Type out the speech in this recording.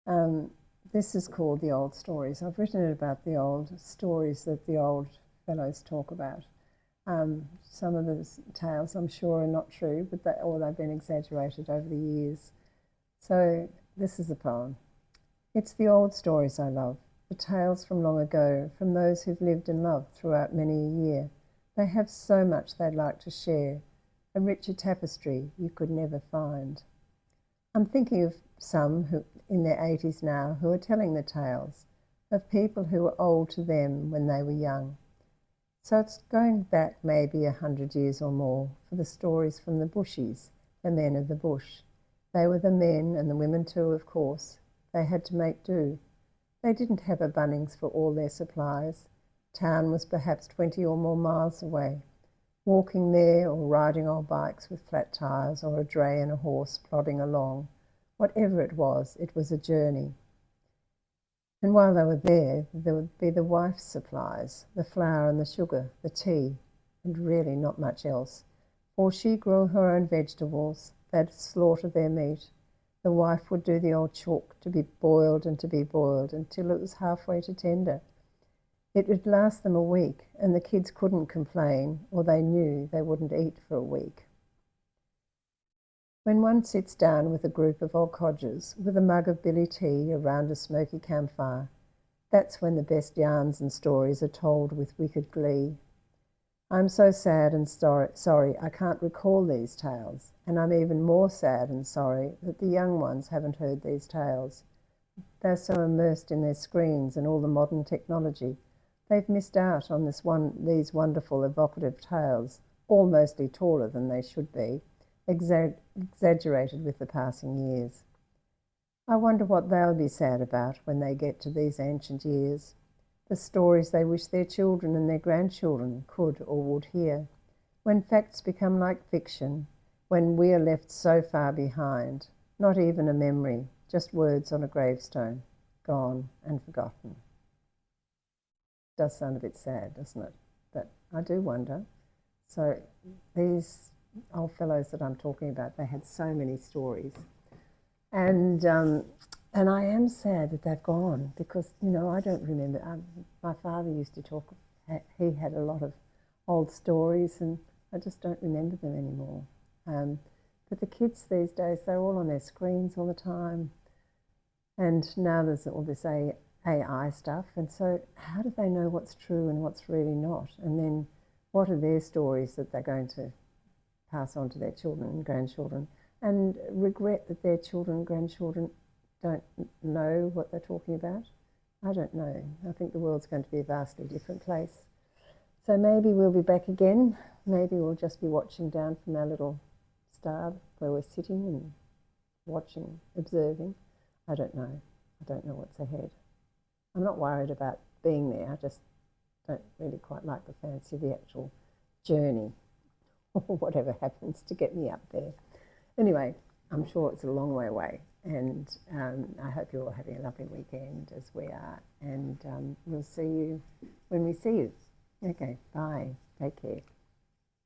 Um, this is called The Old Stories. I've written it about the old stories that the old fellows talk about. Some of the tales, I'm sure, are not true, but or they've been exaggerated over the years. So this is a poem. It's the old stories I love, the tales from long ago, from those who've lived and loved throughout many a year. They have so much they'd like to share, a richer tapestry you could never find. I'm thinking of some who, in their 80s now, who are telling the tales of people who were old to them when they were young. So it's going back maybe 100 years or more for the stories from the bushies, the men of the bush. They were the men, and the women too, of course. They had to make do. They didn't have a Bunnings for all their supplies. Town was perhaps 20 or more miles away. Walking there or riding old bikes with flat tyres, or a dray and a horse plodding along. Whatever it was a journey. And while they were there would be the wife's supplies, the flour and the sugar, the tea, and really not much else. For she grew her own vegetables, they'd slaughter their meat. The wife would do the old chalk to be boiled and to be boiled until it was halfway to tender. It would last them a week, and the kids couldn't complain, or they knew they wouldn't eat for a week. When one sits down with a group of old codgers, with a mug of billy tea around a smoky campfire, that's when the best yarns and stories are told with wicked glee. I'm so sad and sorry I can't recall these tales, and I'm even more sad and sorry that the young ones haven't heard these tales. They're so immersed in their screens and all the modern technology. They've missed out on these wonderful evocative tales, all mostly taller than they should be, exaggerated with the passing years. I wonder what they'll be sad about when they get to these ancient years, the stories they wish their children and their grandchildren could or would hear, when facts become like fiction, when we are left so far behind, not even a memory, just words on a gravestone, gone and forgotten. It does sound a bit sad, doesn't it? But I do wonder. So these old fellows that I'm talking about, they had so many stories. And I am sad that they've gone because, I don't remember. My father used to talk, he had a lot of old stories and I just don't remember them anymore. But the kids these days, they're all on their screens all the time. And now there's all this AI stuff. And so how do they know what's true and what's really not? And then what are their stories that they're going to pass on to their children and grandchildren, and regret that their children and grandchildren don't know what they're talking about? I don't know. I think the world's going to be a vastly different place. So maybe we'll be back again. Maybe we'll just be watching down from our little star where we're sitting and watching, observing. I don't know. I don't know what's ahead. I'm not worried about being there. I just don't really quite like the fancy of the actual journey or whatever happens to get me up there. Anyway, I'm sure it's a long way away, and I hope you're all having a lovely weekend as we are, and we'll see you when we see you. Okay, bye. Take care.